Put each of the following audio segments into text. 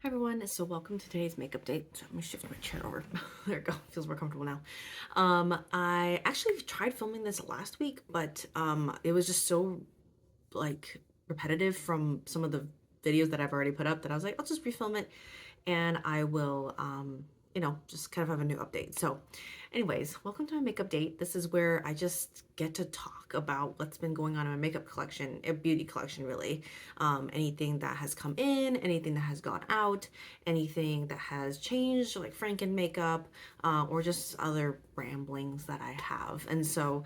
Hi everyone, so welcome to today's makeup date. So let me shift my chair over. There we go. Feels more comfortable now. I actually tried filming this last week, but it was just so like repetitive from some of the videos that I've already put up that I was like, I'll just refilm it and I will just kind of have a new update. So anyways, welcome to my makeup date. This is where I just get to talk about what's been going on in my makeup collection, a beauty collection really. Anything that has come in, anything that has gone out, anything that has changed, like Franken makeup, or just other ramblings that I have. And so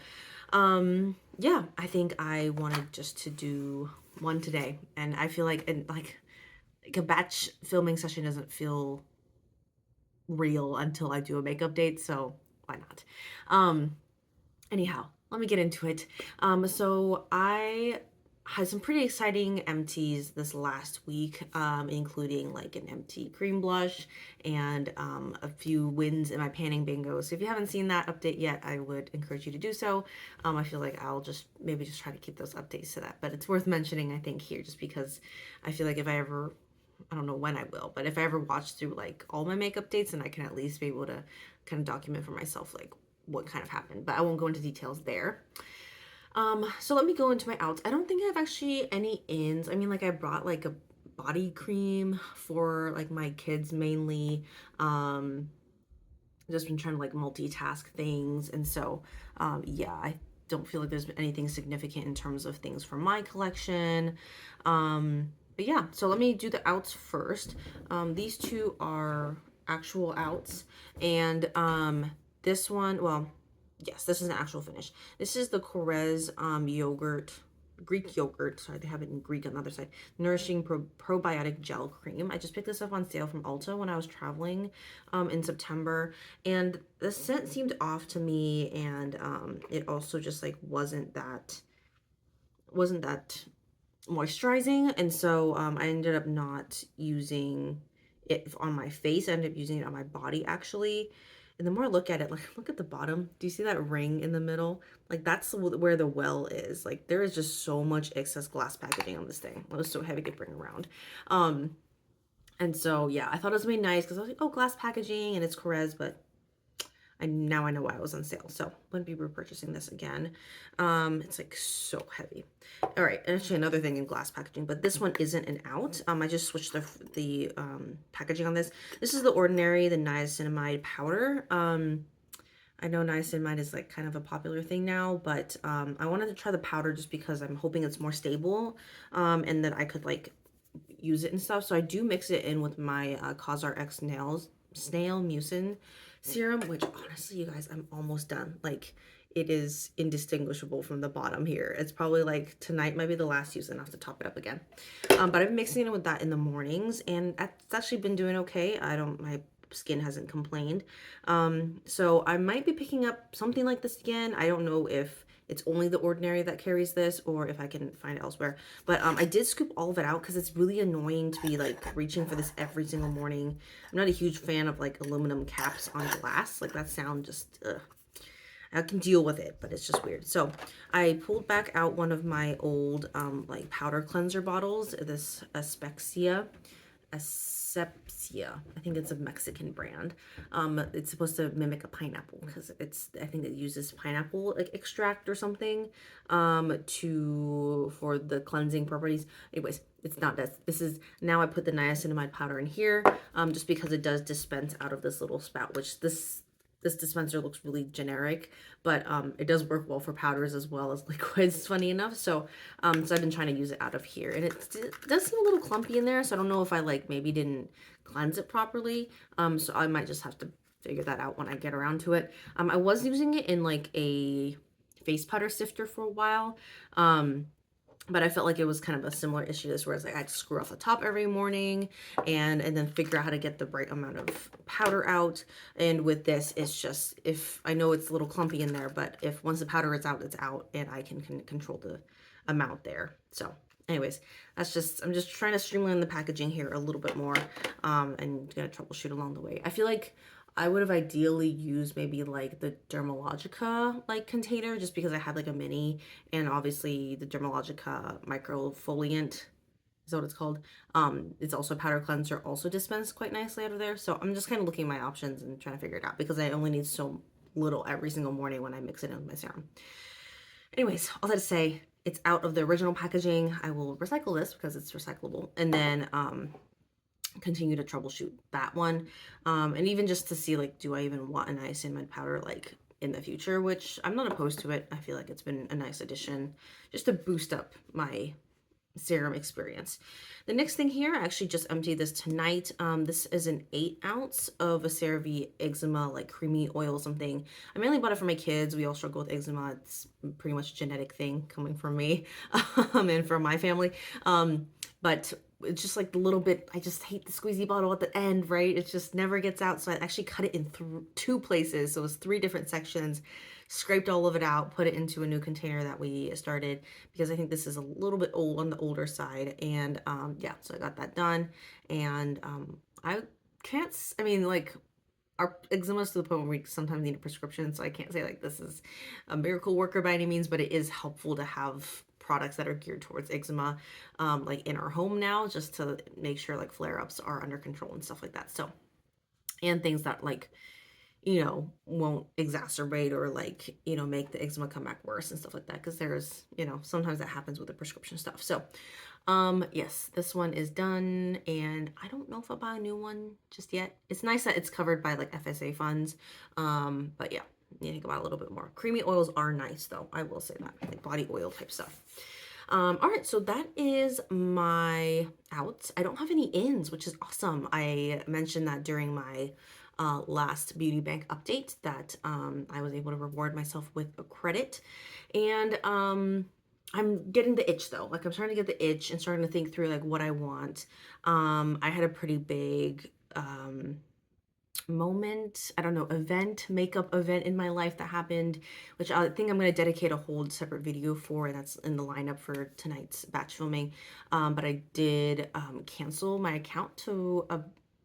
yeah, I think I wanted just to do one today. And I feel like a batch filming session doesn't feel real until I do a makeup date, so why not? Um, Anyhow, let me get into it. So I had some pretty exciting empties this last week, including like an empty cream blush and a few wins in my panning bingo. So if you haven't seen that update yet, I would encourage you to do so. I feel like I'll just maybe just try to keep those updates to that, but it's worth mentioning, I think, here, just because I feel like if I ever I don't know when I will, but if I ever watch through like all my makeup dates, then I can at least be able to kind of document for myself like what kind of happened, but I won't go into details there. So let me go into my outs. I don't think I have actually any ins. I mean, like I brought like a body cream for like my kids mainly. Just been trying to like multitask things, and so yeah, I don't feel like there's anything significant in terms of things from my collection. But yeah, so let me do the outs first. These two are actual outs, and this one, well, yes, this is an actual finish. This is the Corez yogurt, Greek yogurt. Sorry, they have it in Greek on the other side. Nourishing probiotic gel cream. I just picked this up on sale from Ulta when I was traveling in September, and the scent seemed off to me, and it also just like wasn't that moisturizing, and so I ended up not using it on my face. I ended up using it on my body actually. And the more I look at it, like look at the bottom. Do you see that ring in the middle? Like that's where the well is. Like there is just so much excess glass packaging on this thing. It was so heavy to bring around. Um, and so yeah, I thought it was really nice because I was like, oh, glass packaging and it's Corez, but now I know why it was on sale, so wouldn't be repurchasing this again. It's like so heavy. All right, and actually another thing in glass packaging, but this one isn't an out. I just switched the packaging on this. This is the Ordinary, the niacinamide powder. I know niacinamide is like kind of a popular thing now, but I wanted to try the powder just because I'm hoping it's more stable, and that I could like use it and stuff. So I do mix it in with my CosRX snail mucin serum, which honestly, you guys, I'm almost done. Like it is indistinguishable from the bottom here. It's probably like tonight might be the last use and I have to top it up again. But I've been mixing it with that in the mornings, and that's actually been doing okay. My skin hasn't complained. So I might be picking up something like this again. I don't know if it's only the Ordinary that carries this or if I can find it elsewhere. But I did scoop all of it out because it's really annoying to be like reaching for this every single morning. I'm not a huge fan of like aluminum caps on glass. Like that sound just, ugh. I can deal with it, but it's just weird. So I pulled back out one of my old like powder cleanser bottles, this Asepsia. I think it's a Mexican brand. It's supposed to mimic a pineapple because I think it uses pineapple like extract or something for the cleansing properties. Anyways, it's not this. This is, now I put the niacinamide powder in here just because it does dispense out of this little spout, which this dispenser looks really generic, but it does work well for powders as well as liquids, funny enough. So so I've been trying to use it out of here, and it does seem a little clumpy in there, so I don't know if I like maybe didn't cleanse it properly. So I might just have to figure that out when I get around to it. I was using it in like a face powder sifter for a while. But I felt like it was kind of a similar issue to this, where it's like I had to screw off the top every morning and then figure out how to get the right amount of powder out. And with this, it's just, if I know it's a little clumpy in there, but if once the powder is out, it's out, and I can control the amount there. So anyways, I'm just trying to streamline the packaging here a little bit more, and gonna troubleshoot along the way. I feel like I would have ideally used maybe like the Dermalogica like container, just because I had like a mini, and obviously the Dermalogica microfoliant, is that what it's called? It's also a powder cleanser, also dispensed quite nicely out of there. So I'm just kind of looking at my options and trying to figure it out because I only need so little every single morning when I mix it in with my serum. Anyways, all that to say, it's out of the original packaging. I will recycle this because it's recyclable, and then continue to troubleshoot that one. And even just to see, like, do I even want a niacinamide powder like in the future, which I'm not opposed to it. I feel like it's been a nice addition just to boost up my serum experience. The next thing here, I actually just emptied this tonight. This is an 8 ounce of a CeraVe eczema, like creamy oil something. I mainly bought it for my kids. We all struggle with eczema. It's pretty much a genetic thing coming from me and from my family. But it's just like the little bit, I just hate the squeezy bottle at the end, right? It just never gets out. So I actually cut it in two places. So it was 3 different sections, scraped all of it out, put it into a new container that we started because I think this is a little bit old on the older side. And yeah, so I got that done. And I can't, I mean, like, our eczema is to the point where we sometimes need a prescription. So I can't say like this is a miracle worker by any means, but it is helpful to have products that are geared towards eczema like in our home now, just to make sure like flare-ups are under control and stuff like that. So, and things that like, you know, won't exacerbate or like, you know, make the eczema come back worse and stuff like that. Because there's, you know, sometimes that happens with the prescription stuff. So, yes, this one is done, and I don't know if I'll buy a new one just yet. It's nice that it's covered by like FSA funds. But yeah, you think about it a little bit more. Creamy oils are nice though. I will say that, like body oil type stuff. All right, so that is my outs. I don't have any ins, which is awesome. I mentioned that during my last beauty bank update that I was able to reward myself with a credit. And I'm getting the itch though. Like I'm starting to get the itch and starting to think through like what I want. I had a pretty big moment, I don't know, event, makeup event in my life that happened, which I think I'm going to dedicate a whole separate video for, and that's in the lineup for tonight's batch filming. But I did cancel my account to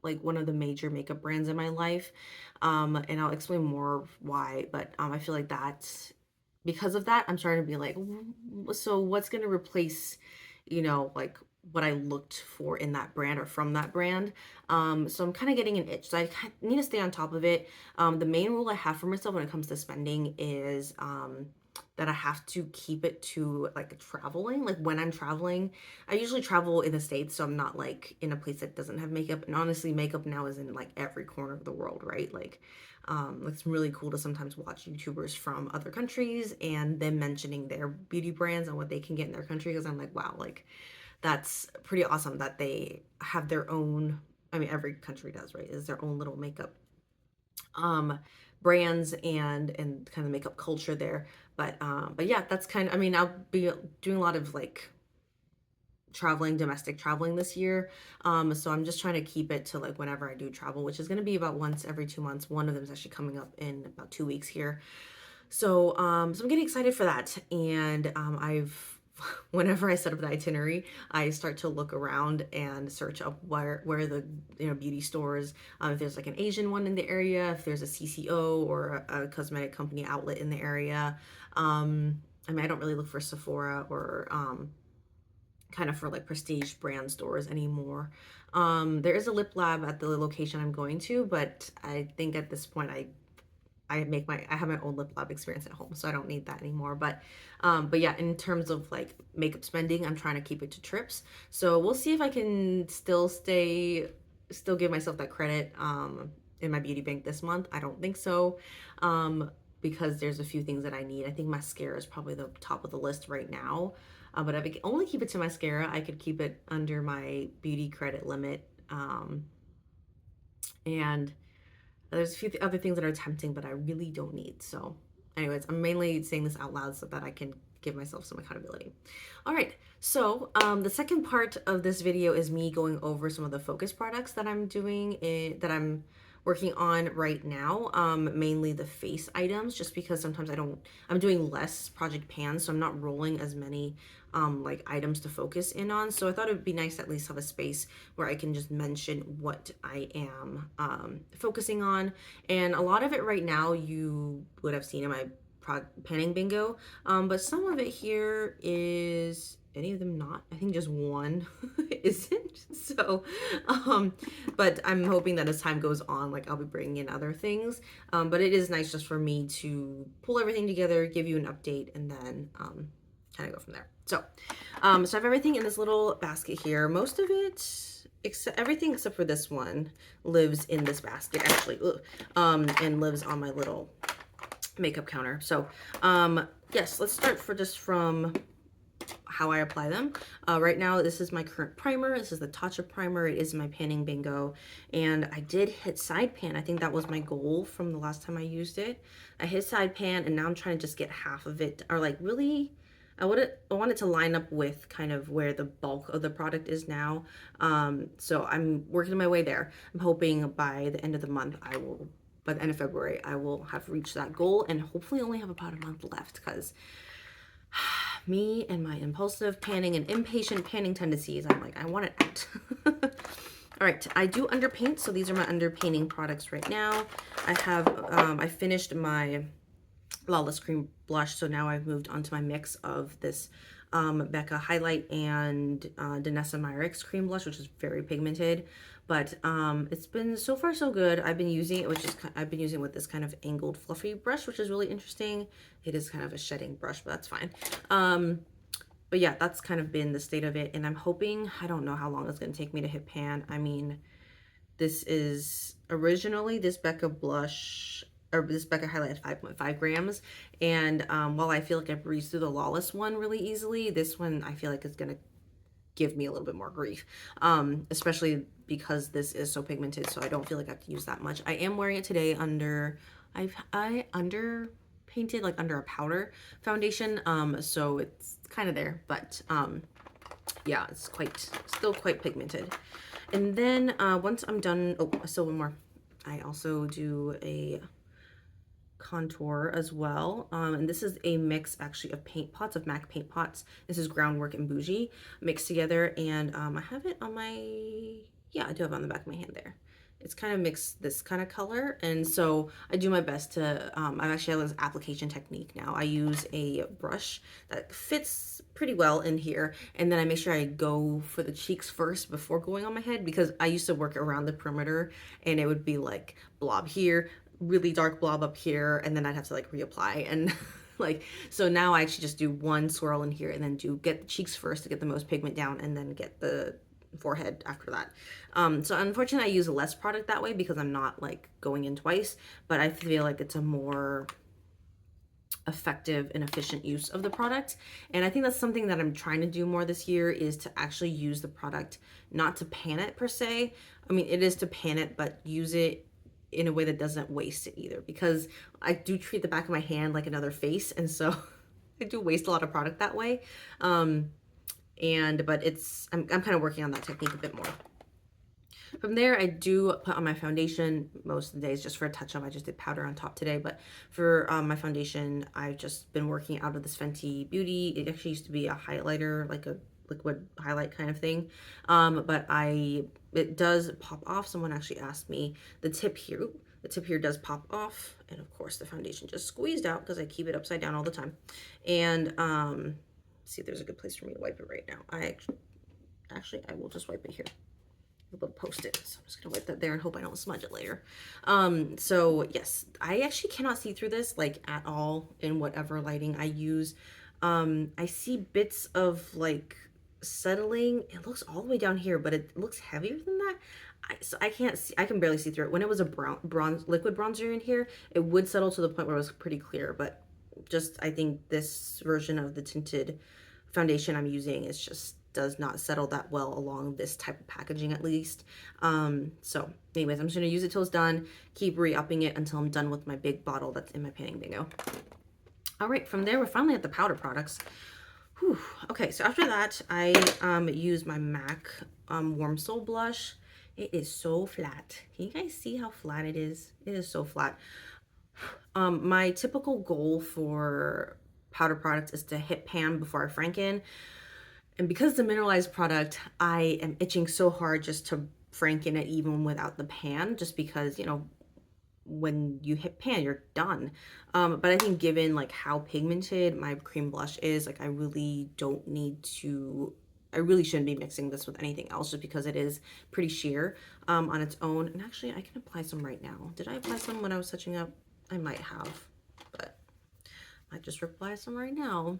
like one of the major makeup brands in my life. And I'll explain more why, but I feel like that's because of that, I'm starting to be like, so what's going to replace, you know, like what I looked for in that brand or from that brand. So I'm kind of getting an itch. So I need to stay on top of it. The main rule I have for myself when it comes to spending is that I have to keep it to like traveling. Like when I'm traveling, I usually travel in the States, so I'm not like in a place that doesn't have makeup. And honestly, makeup now is in like every corner of the world, right? Like it's really cool to sometimes watch YouTubers from other countries and them mentioning their beauty brands and what they can get in their country. Because I'm like, wow, like that's pretty awesome that they have their own, I mean, every country does, right? Is their own little makeup brands and kind of makeup culture there. But yeah, that's kind of, I mean, I'll be doing a lot of like traveling, domestic traveling this year. So I'm just trying to keep it to like whenever I do travel, which is going to be about once every 2 months. One of them is actually coming up in about 2 weeks here. So so I'm getting excited for that. And I've whenever I set up the itinerary, I start to look around and search up where the, you know, beauty stores, if there's like an Asian one in the area, if there's a CCO or a cosmetic company outlet in the area. I mean, I don't really look for Sephora or kind of for like prestige brand stores anymore. There is a lip lab at the location I'm going to, but I think at this point I have my own lip lab experience at home, so I don't need that anymore. But yeah, in terms of like makeup spending, I'm trying to keep it to trips. So we'll see if I can still give myself that credit in my beauty bank this month. I don't think so. Because there's a few things that I need. I think mascara is probably the top of the list right now. But if I could only keep it to mascara, I could keep it under my beauty credit limit. And there's a few other things that are tempting, but I really don't need. So, anyways, I'm mainly saying this out loud so that I can give myself some accountability. All right. So, the second part of this video is me going over some of the focus products that I'm doing, that I'm working on right now, mainly the face items, just because sometimes I'm doing less project pans, so I'm not rolling as many like items to focus in on. So I thought it would be nice to at least have a space where I can just mention what I am focusing on. And a lot of it right now you would have seen in my panning bingo, but some of it here is any of them not? I think just one isn't. So, but I'm hoping that as time goes on, like I'll be bringing in other things. But it is nice just for me to pull everything together, give you an update, and then kind of go from there. So, so I have everything in this little basket here. Most of it, except everything except for this one, lives in this basket actually, and lives on my little makeup counter. So, yes, let's start from how I apply them. Right now, this is my current primer. This is the Tatcha primer. It is my panning bingo. And I did hit side pan. I think that was my goal from the last time I used it. I hit side pan, and now I'm trying to just get half of it, or like really, I want it to line up with kind of where the bulk of the product is now. So I'm working my way there. I'm hoping by the end of the month, by the end of February, I will have reached that goal and hopefully only have about a month left, because me and my impulsive panning and impatient panning tendencies, I'm like, I want it out. All right, I do underpaint, so these are my underpainting products right now. I have, I finished my Lawless Cream Blush, so now I've moved on to my mix of this Becca Highlight and Danessa Myricks Cream Blush, which is very pigmented, but it's been so far so good. I've been using it, I've been using it with this kind of angled fluffy brush, which is really interesting. It is kind of a shedding brush, but that's fine. But yeah, that's kind of been the state of it, and I'm hoping, I don't know how long it's going to take me to hit pan. I mean, this is originally this Becca blush, or this Becca highlight at 5.5 grams. And while I feel like I breezed through the Lawless one really easily, this one I feel like is going to give me a little bit more grief, especially because this is so pigmented, so I don't feel like I have to use that much. I am wearing it today under, I under painted like under a powder foundation, so it's kind of there, but yeah, it's still quite pigmented. And then once I'm done, oh, still one more. I also do a contour as well. And this is a mix actually of paint pots, of MAC paint pots. This is Groundwork and Bougie mixed together. And I have it on my, yeah, I do have it on the back of my hand there. It's kind of mixed this kind of color. And so I do my best to, I've actually have this application technique now. I use a brush that fits pretty well in here. And then I make sure I go for the cheeks first before going on my head, because I used to work around the perimeter and it would be like blob here, really dark blob up here, and then I'd have to like reapply, and like, so now I actually just do one swirl in here and then get the cheeks first to get the most pigment down, and then get the forehead after that. So unfortunately I use less product that way because I'm not like going in twice, but I feel like it's a more effective and efficient use of the product. And I think that's something that I'm trying to do more this year, is to actually use the product, not to pan it per se. I mean, it is to pan it, but use it in a way that doesn't waste it either, because I do treat the back of my hand like another face, and so I do waste a lot of product that way. But I'm kind of working on that technique a bit more. From there, I do put on my foundation most of the days just for a touch up. I just did powder on top today, but for my foundation, I've just been working out of this Fenty Beauty. It actually used to be a highlighter, like a liquid highlight kind of thing, but it does pop off. Someone actually asked me, the tip here does pop off, and of course the foundation just squeezed out because I keep it upside down all the time. And see if there's a good place for me to wipe it right now. I will just wipe it here. Little Post-it, so I'm just gonna wipe that there and hope I don't smudge it later. So yes, I actually cannot see through this like at all in whatever lighting I use. I see bits of like settling. It looks all the way down here, but it looks heavier than that. So I can't see, I can barely see through it. When it was a liquid bronzer in here, it would settle to the point where it was pretty clear, but just, I think this version of the tinted foundation I'm using is just does not settle that well along this type of packaging, at least. So anyways, I'm just gonna use it till it's done, keep re-upping it until I'm done with my big bottle that's in my panning bingo. All right, from there, we're finally at the powder products. Whew. Okay, so after that, I use my MAC Warm Soul blush. It is so flat. Can you guys see how flat it is? It is so flat. My typical goal for powder products is to hit pan before I franken. And because it's a mineralized product, I am itching so hard just to franken it even without the pan, just because, you know, when you hit pan, you're done. But I think given like how pigmented my cream blush is, like I really don't need to, I really shouldn't be mixing this with anything else just because it is pretty sheer on its own. And actually I can apply some right now. Did I apply some when I was touching up? I might have, but I just apply some right now.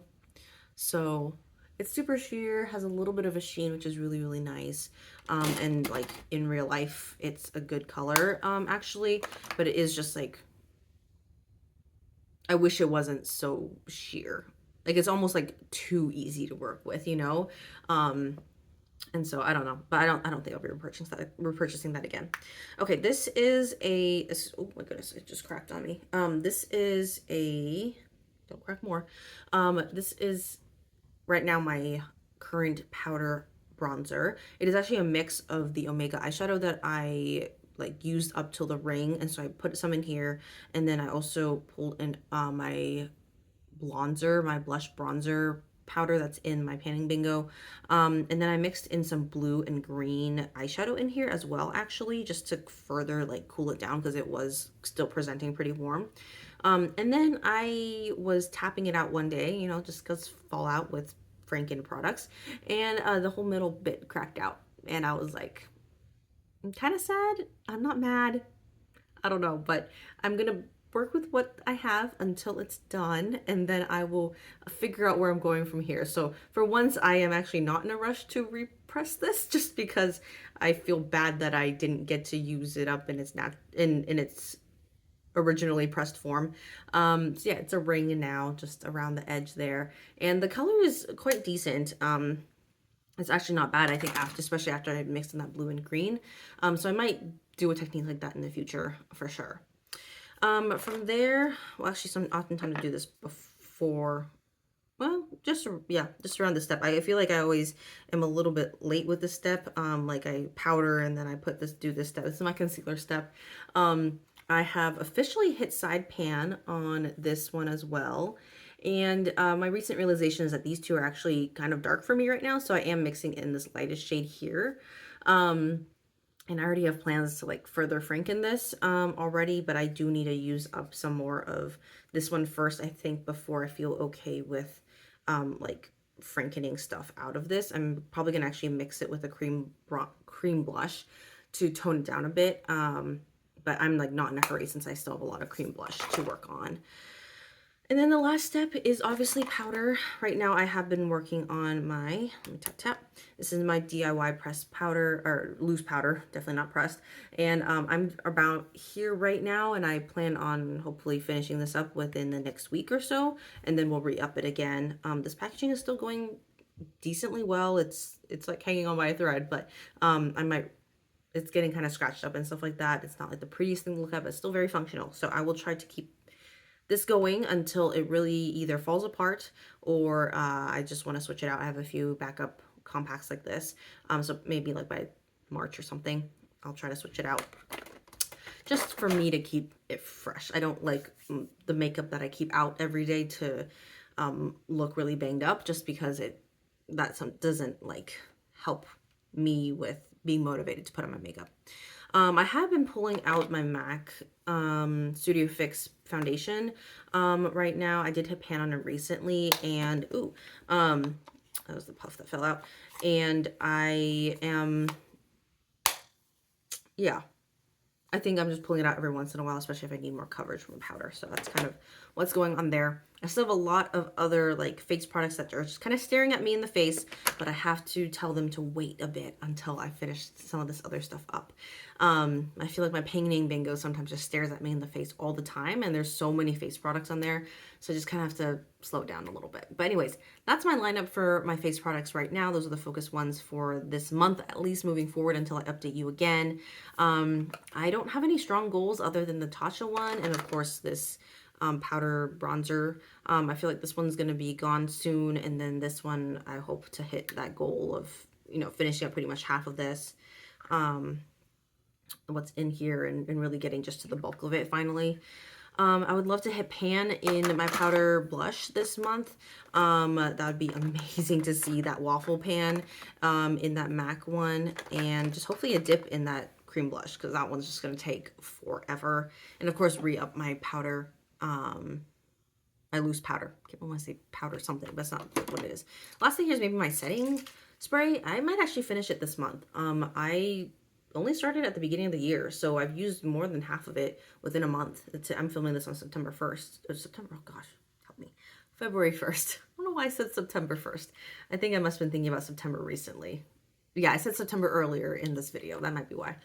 So it's super sheer, has a little bit of a sheen, which is really, really nice. And like in real life, it's a good color, actually, but it is just like, I wish it wasn't so sheer. Like it's almost like too easy to work with, you know? And so I don't know, but I don't think I'll be repurchasing that again. Okay, oh my goodness, it just cracked on me. This is don't crack more. This is right now my current powder bronzer. It is actually a mix of the Omega eyeshadow that I like used up till the ring, and so I put some in here, and then I also pulled in my bronzer, my blush bronzer powder that's in my panning bingo, and then I mixed in some blue and green eyeshadow in here as well, actually, just to further like cool it down because it was still presenting pretty warm. And then I was tapping it out one day, you know, just because fallout with Franken products, and the whole middle bit cracked out, and I was like, I'm kind of sad. I'm not mad. I don't know, but I'm gonna work with what I have until it's done, and then I will figure out where I'm going from here. So for once, I am actually not in a rush to repress this, just because I feel bad that I didn't get to use it up in its in its originally pressed form. So yeah, it's a ring now, just around the edge there, and the color is quite decent. It's actually not bad, I think, after, especially after I mixed in that blue and green. So I might do a technique like that in the future for sure. From there, well, actually, some often time to do this before. Well, just yeah, just around the step. I feel like I always am a little bit late with this step. Like I powder and then I do this step. This is my concealer step. I have officially hit side pan on this one as well. And my recent realization is that these two are actually kind of dark for me right now. So I am mixing in this lightest shade here. And I already have plans to like further Franken this already, but I do need to use up some more of this one first, I think, before I feel okay with like Frankening stuff out of this. I'm probably gonna actually mix it with a cream blush to tone it down a bit. But I'm like not in a hurry since I still have a lot of cream blush to work on. And then the last step is obviously powder. Right now I have been working on my, let me tap tap. This is my DIY pressed powder, or loose powder, definitely not pressed. And I'm about here right now, and I plan on hopefully finishing this up within the next week or so, and then we'll re-up it again. This packaging is still going decently well. It's like hanging on by a thread, but it's getting kind of scratched up and stuff like that. It's not like the prettiest thing to look at, but it's still very functional. So I will try to keep this going until it really either falls apart or I just want to switch it out. I have a few backup compacts like this. So maybe like by March or something, I'll try to switch it out. Just for me to keep it fresh. I don't like the makeup that I keep out every day to look really banged up, just because that doesn't like help me with being motivated to put on my makeup. I have been pulling out my MAC Studio Fix foundation right now. I did hit pan on it recently, and that was the puff that fell out. And I am, yeah, I think I'm just pulling it out every once in a while, especially if I need more coverage from a powder. So that's kind of what's going on there. I still have a lot of other like face products that are just kind of staring at me in the face, but I have to tell them to wait a bit until I finish some of this other stuff up. I feel like my painting bingo sometimes just stares at me in the face all the time, and there's so many face products on there, so I just kind of have to slow it down a little bit. But anyways, that's my lineup for my face products right now. Those are the focus ones for this month, at least moving forward until I update you again. I don't have any strong goals other than the Tatcha one, and of course this powder bronzer. I feel like this one's going to be gone soon, and then this one I hope to hit that goal of, you know, finishing up pretty much half of this, what's in here, and really getting just to the bulk of it finally. I would love to hit pan in my powder blush this month. That would be amazing to see that waffle pan in that MAC one, and just hopefully a dip in that cream blush because that one's just going to take forever. And of course, re-up my powder, my loose powder. I want to say powder something, but that's not what it is. Last thing here is maybe my setting spray. I might actually finish it this month. I only started at the beginning of the year, so I've used more than half of it within a month. I'm filming this on September 1st. Or September, oh gosh, help me. February 1st. I don't know why I said September 1st. I think I must have been thinking about September recently. Yeah, I said September earlier in this video. That might be why.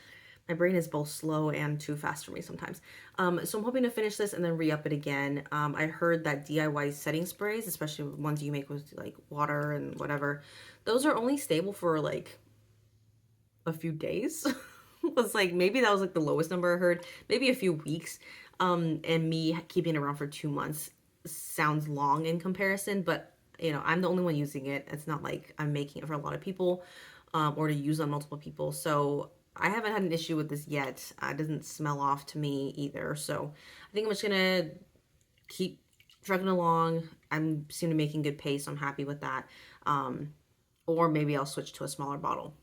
My brain is both slow and too fast for me sometimes. So I'm hoping to finish this and then re-up it again. I heard that DIY setting sprays, especially ones you make with like water and whatever, those are only stable for like a few days. Was like, maybe that was like the lowest number I heard, maybe a few weeks. And me keeping it around for 2 months sounds long in comparison, but you know, I'm the only one using it. It's not like I'm making it for a lot of people, or to use on multiple people. So I haven't had an issue with this yet. It doesn't smell off to me either. So I think I'm just gonna keep trucking along. I'm seem to be making good pace. I'm happy with that. Or maybe I'll switch to a smaller bottle.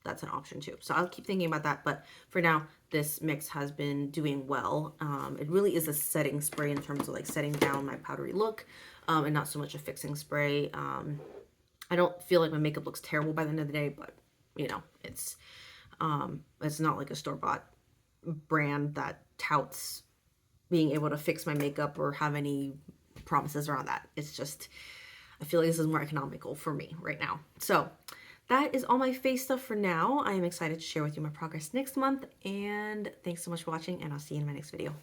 That's an option too. So I'll keep thinking about that. But for now, this mix has been doing well. It really is a setting spray in terms of like setting down my powdery look, and not so much a fixing spray. I don't feel like my makeup looks terrible by the end of the day, but you know, it's not like a store-bought brand that touts being able to fix my makeup or have any promises around that. It's just, I feel like this is more economical for me right now. So that is all my face stuff for now. I am excited to share with you my progress next month, and thanks so much for watching, and I'll see you in my next video.